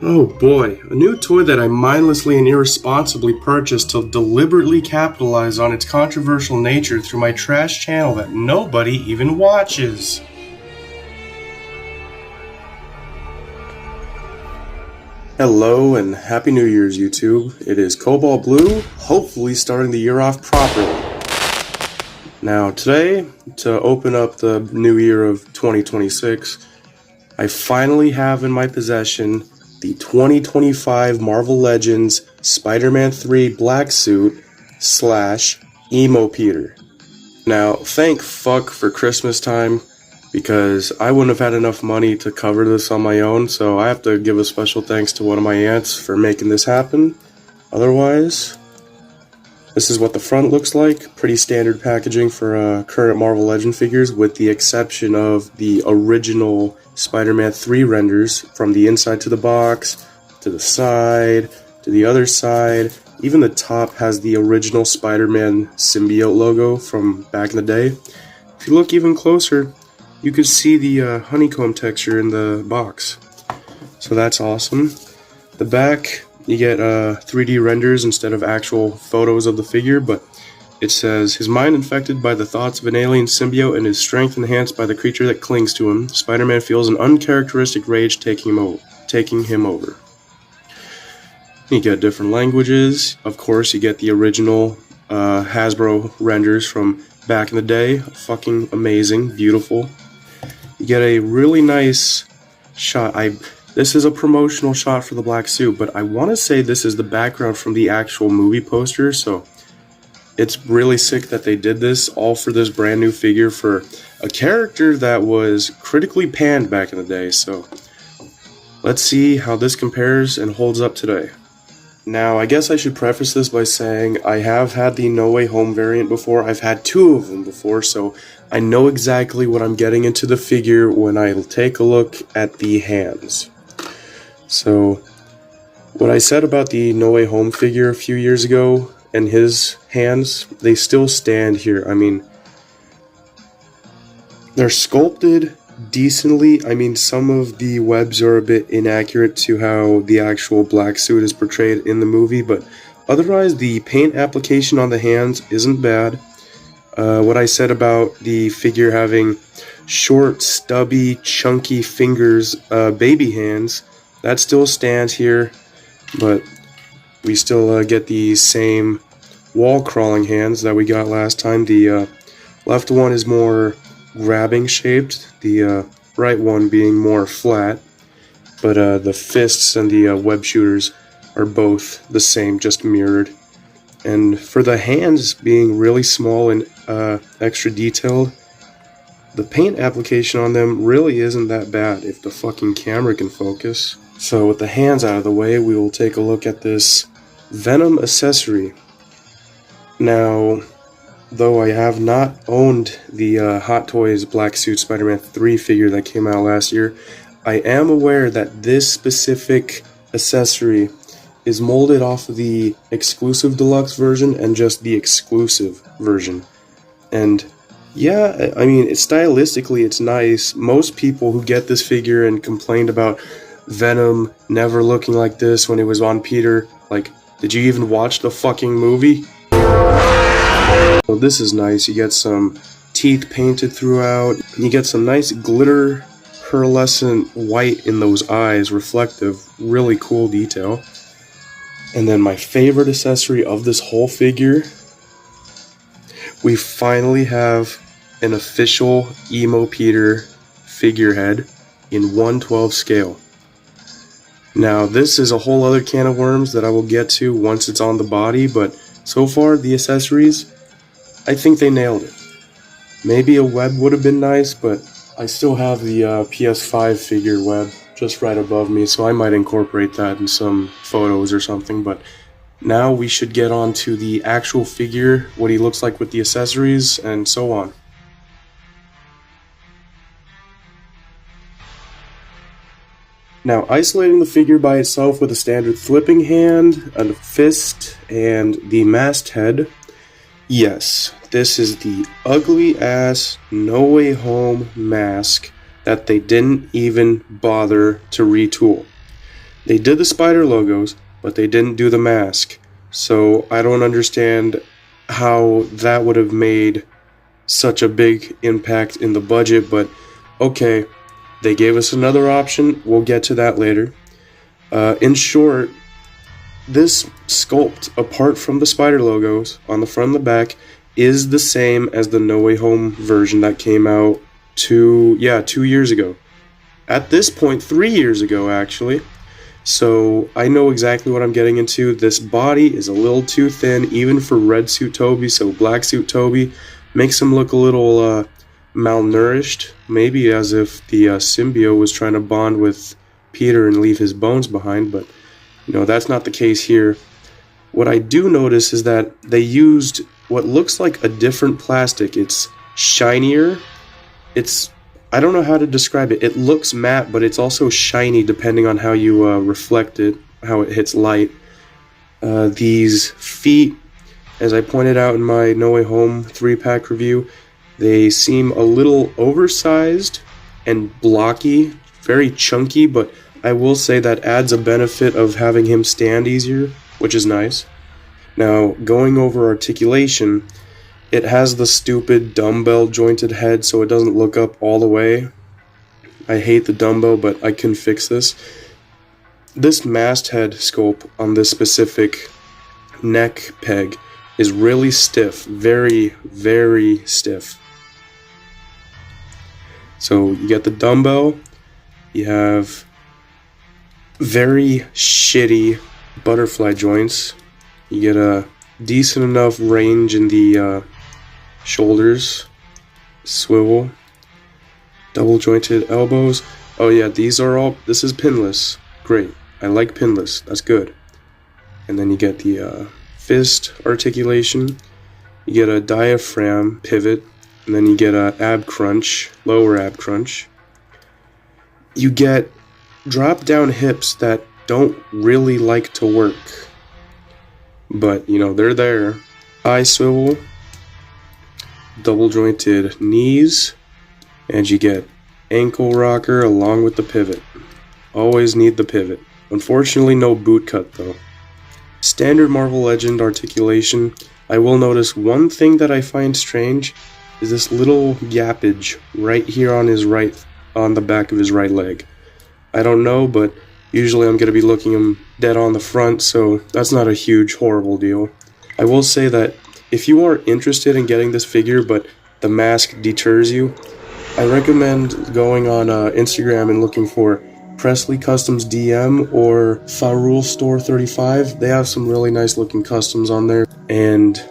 Oh boy, a new toy that I mindlessly and irresponsibly purchased to deliberately capitalize on its controversial nature through my trash channel that nobody even watches. Hello and Happy New Year's, YouTube. It is Cobalt Blue, hopefully starting the year off properly. Now today, to open up the new year of 2026, I finally have in my possession the 2025 Marvel Legends Spider-Man 3 Black Suit / EMO Peter. Now, thank fuck for Christmas time, because I wouldn't have had enough money to cover this on my own, so I have to give a special thanks to one of my aunts for making this happen. Otherwise, this is what the front looks like. Pretty standard packaging for current Marvel Legend figures, with the exception of the original Spider-Man 3 renders from the inside to the box, to the side, to the other side. Even the top has the original Spider-Man symbiote logo from back in the day. If you look even closer, you could see the honeycomb texture in the box. So that's awesome. The back, you get 3D renders instead of actual photos of the figure, but it says, his mind infected by the thoughts of an alien symbiote and his strength enhanced by the creature that clings to him, Spider-Man feels an uncharacteristic rage taking him over. You get different languages. Of course, you get the original Hasbro renders from back in the day. Fucking amazing, beautiful. You get a really nice shot. This is a promotional shot for the black suit, but I want to say this is the background from the actual movie poster, so it's really sick that they did this all for this brand new figure for a character that was critically panned back in the day. So let's see how this compares and holds up today. Now, I guess I should preface this by saying I have had the No Way Home variant before. I've had two of them before, so I know exactly what I'm getting into the figure when I take a look at the hands. So what I said about the No Way Home figure a few years ago and his hands, they still stand here. I mean, they're sculpted decently. I mean, some of the webs are a bit inaccurate to how the actual black suit is portrayed in the movie, but otherwise the paint application on the hands isn't bad. What I said about the figure having short, stubby, chunky fingers, baby hands, that still stands here, but we still get the same wall-crawling hands that we got last time. The left one is more grabbing shaped, the right one being more flat, but the fists and the web shooters are both the same, just mirrored. And for the hands being really small and extra detailed, the paint application on them really isn't that bad if the fucking camera can focus. So with the hands out of the way, we will take a look at this Venom accessory. Now, though I have not owned the Hot Toys Black Suit Spider-Man 3 figure that came out last year, I am aware that this specific accessory is molded off of the exclusive deluxe version and just the exclusive version. And yeah, I mean, stylistically it's nice. Most people who get this figure and complained about Venom never looking like this when it was on Peter, like, did you even watch the fucking movie? So this is nice. You get some teeth painted throughout. You get some nice glitter, pearlescent white in those eyes, reflective, really cool detail. And then my favorite accessory of this whole figure, we finally have an official EMO Peter figurehead in 1/12 scale. Now, this is a whole other can of worms that I will get to once it's on the body, but so far, the accessories, I think they nailed it. Maybe a web would have been nice, but I still have the PS5 figure web just right above me, so I might incorporate that in some photos or something. But now we should get on to the actual figure, what he looks like with the accessories, and so on. Now, isolating the figure by itself with a standard flipping hand, a fist, and the masked head, yes, this is the ugly-ass No Way Home mask that they didn't even bother to retool. They did the spider logos, but they didn't do the mask. So I don't understand how that would have made such a big impact in the budget, but okay, they gave us another option. We'll get to that later. In short, this sculpt, apart from the spider logos on the front and the back, is the same as the No Way Home version that came out 2 years ago. At this point, 3 years ago, actually. So I know exactly what I'm getting into. This body is a little too thin, even for red suit Toby, so black suit Toby makes him look a little malnourished, maybe as if the symbiote was trying to bond with Peter and leave his bones behind, but that's not the case here. What I do notice is that they used what looks like a different plastic. It's shinier. I don't know how to describe it. It looks matte, but it's also shiny depending on how you reflect it, how it hits light. These feet, as I pointed out in my No Way Home 3-pack review, they seem a little oversized and blocky, very chunky, but I will say that adds a benefit of having him stand easier, which is nice. Now, going over articulation, it has the stupid dumbbell jointed head so it doesn't look up all the way. I hate the dumbbell, but I can fix this. This masthead sculpt on this specific neck peg is really stiff, very, very stiff. So you get the dumbbell, you have very shitty butterfly joints, you get a decent enough range in the shoulders, swivel, double jointed elbows. Oh yeah, this is pinless. Great, I like pinless, that's good. And then you get the fist articulation, you get a diaphragm pivot, and then you get a ab crunch, lower ab crunch. You get drop down hips that don't really like to work, but they're there. High swivel, double jointed knees, and you get ankle rocker along with the pivot. Always need the pivot. Unfortunately, no boot cut though. Standard Marvel Legend articulation. I will notice one thing that I find strange is this little gappage right here on the back of his right leg. I don't know, but usually I'm going to be looking him dead on the front, so that's not a huge, horrible deal. I will say that if you are interested in getting this figure, but the mask deters you, I recommend going on Instagram and looking for Presley Customs DM or Farul Store 35. They have some really nice looking customs on there. And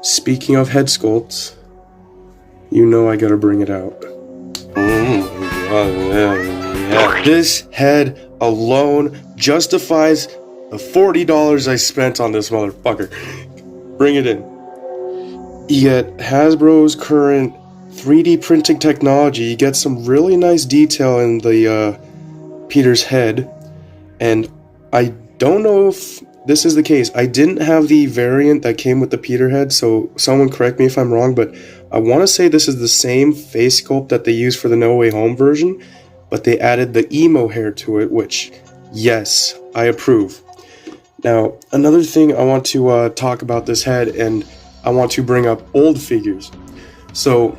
speaking of head sculpts, I gotta bring it out. This head alone justifies the $40 I spent on this motherfucker. Bring it in. You get Hasbro's current 3D printing technology. You get some really nice detail in the Peter's head, and I don't know if this is the case. I didn't have the variant that came with the Peter head, so someone correct me if I'm wrong, but I want to say this is the same face sculpt that they used for the No Way Home version, but they added the emo hair to it, which, yes, I approve. Now, another thing I want to talk about this head, and I want to bring up old figures. So,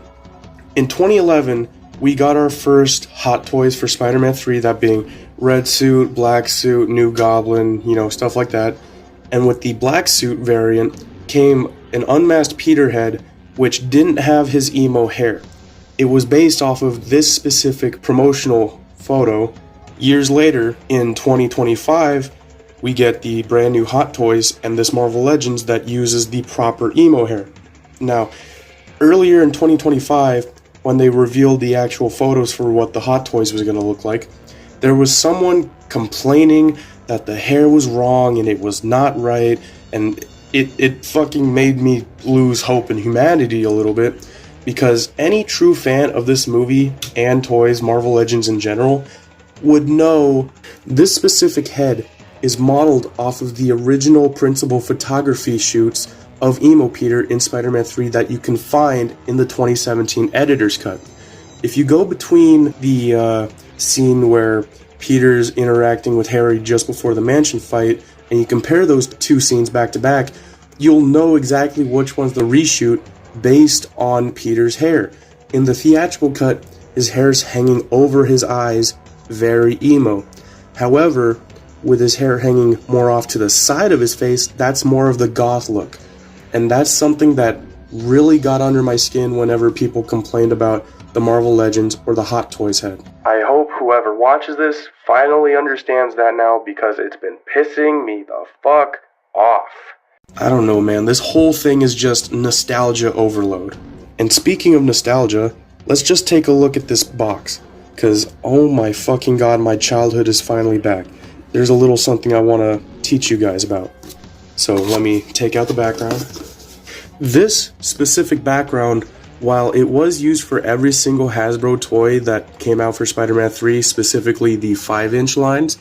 in 2011, we got our first Hot Toys for Spider-Man 3, that being red suit, black suit, new Goblin, stuff like that. And with the black suit variant came an unmasked Peter head, which didn't have his emo hair. It was based off of this specific promotional photo. Years later, in 2025, we get the brand new Hot Toys and this Marvel Legends that uses the proper emo hair. Now, earlier in 2025, when they revealed the actual photos for what the Hot Toys was going to look like, there was someone complaining that the hair was wrong and it was not right, and it fucking made me lose hope in humanity a little bit, because any true fan of this movie and toys, Marvel Legends in general, would know this specific head is modeled off of the original principal photography shoots of Emo Peter in Spider-Man 3 that you can find in the 2017 editor's cut. If you go between the scene where Peter's interacting with Harry just before the mansion fight, and you compare those two scenes back to back, you'll know exactly which one's the reshoot based on Peter's hair. In the theatrical cut, his hair's hanging over his eyes, very emo. However, with his hair hanging more off to the side of his face, that's more of the goth look. And that's something that really got under my skin whenever people complained about the Marvel Legends or the Hot Toys head. I hope whoever watches this finally understands that now, because it's been pissing me the fuck off. I don't know, man. This whole thing is just nostalgia overload. And speaking of nostalgia, let's just take a look at this box. Because, oh my fucking god, my childhood is finally back. There's a little something I want to teach you guys about. So let me take out the background. This specific background, while it was used for every single Hasbro toy that came out for Spider-Man 3, specifically the 5-inch lines,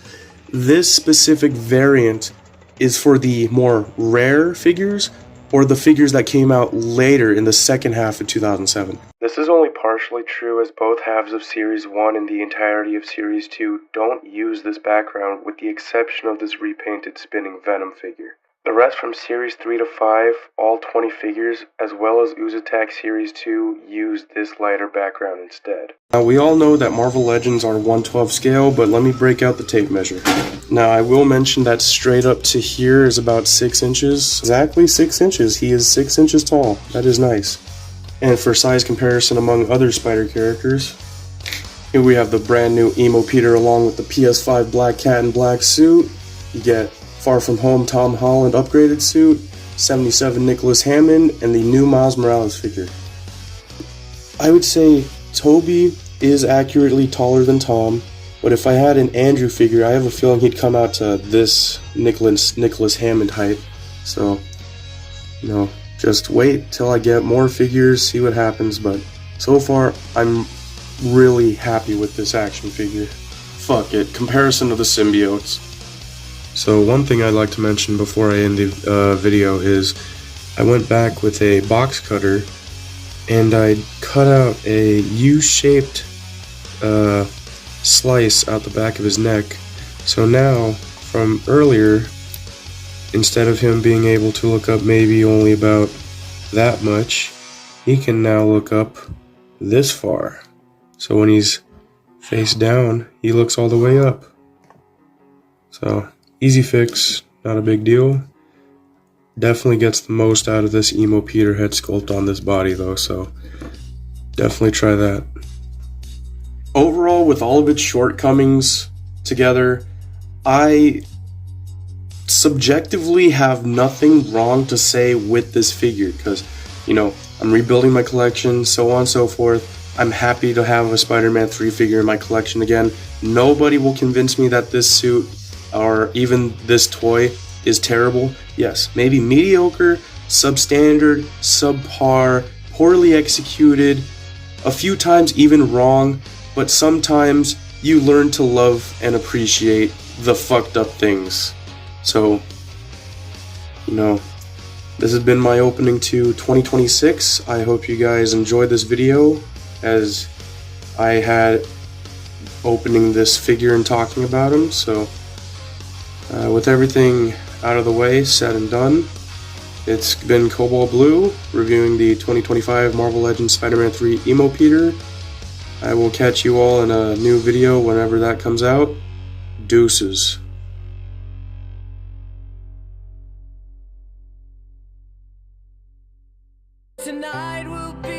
this specific variant is for the more rare figures, or the figures that came out later in the second half of 2007. This is only partially true, as both halves of Series 1 and the entirety of Series 2 don't use this background, with the exception of this repainted spinning Venom figure. The rest from Series 3 to 5, all 20 figures, as well as Ooze Attack Series 2, used this lighter background instead. Now, we all know that Marvel Legends are 1/12 scale, but let me break out the tape measure. Now, I will mention that straight up to here is about 6 inches. Exactly 6 inches. He is 6 inches tall. That is nice. And for size comparison among other Spider characters, here we have the brand new Emo Peter along with the PS5 Black Cat and black suit. You get Far From Home Tom Holland upgraded suit, 77 Nicholas Hammond, and the new Miles Morales figure. I would say Toby is accurately taller than Tom, but if I had an Andrew figure, I have a feeling he'd come out to this Nicholas Hammond height. So, just wait till I get more figures, see what happens, but so far, I'm really happy with this action figure. Fuck it, comparison to the symbiotes. So one thing I'd like to mention before I end the video is I went back with a box cutter and I cut out a U-shaped slice out the back of his neck. So now, from earlier, instead of him being able to look up maybe only about that much, he can now look up this far. So when he's face down, he looks all the way up. So, easy fix, not a big deal. Definitely gets the most out of this Emo Peter head sculpt on this body though, so definitely try that. Overall, with all of its shortcomings together, I subjectively have nothing wrong to say with this figure, because, I'm rebuilding my collection, so on and so forth. I'm happy to have a Spider-Man 3 figure in my collection again. Nobody will convince me that this suit or even this toy is terrible. Yes, maybe mediocre, substandard, subpar, poorly executed, a few times even wrong, but sometimes you learn to love and appreciate the fucked up things. So, this has been my opening to 2026. I hope you guys enjoyed this video, as I had opening this figure and talking about him. So, with everything out of the way, said and done, it's been Cobalt Blue, reviewing the 2025 Marvel Legends Spider-Man 3 Emo Peter. I will catch you all in a new video whenever that comes out. Deuces. Tonight will be